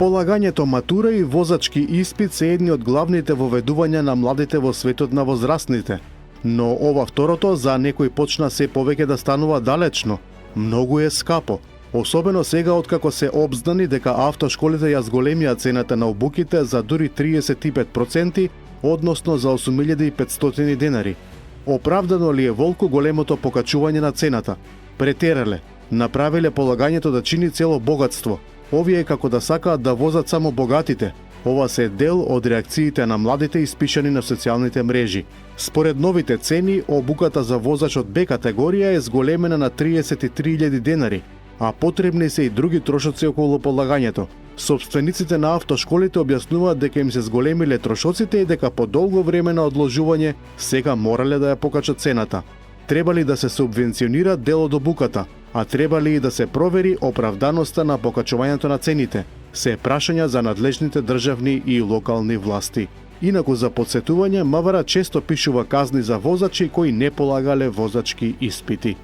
Полагањето матура и возачки испит се едни од главните воведувања на младите во светот на возрастните. Но ова второто за некој почна се повеќе да станува далечно. Многу е скапо. Особено сега откако се обзнани дека автошколите ја зголемија цената на обуките за дури 35%, односно за 8.500 денари. Оправдано ли е волку големото покачување на цената? Претерале. Направиле полагањето да чини цело богатство. Овие како да сакаат да возат само богатите. Ова се дел од реакциите на младите испишани на социјалните мрежи. Според новите цени, обуката за возач од Б категорија е зголемена на 33.000 денари, а потребни се и други трошоци околу полагањето. Собствениците на автошколите објаснуваат дека им се зголемиле трошоците и дека по долго време на одложување сега морале да ја покачат цената. Требали да се субвенционира дел од обуката, а требали и да се провери оправданоста на покачувањето на цените. Се прашања за надлежните државни и локални власти. Инаку за подсетување, МВР често пишува казни за возачи кои не полагале возачки испити.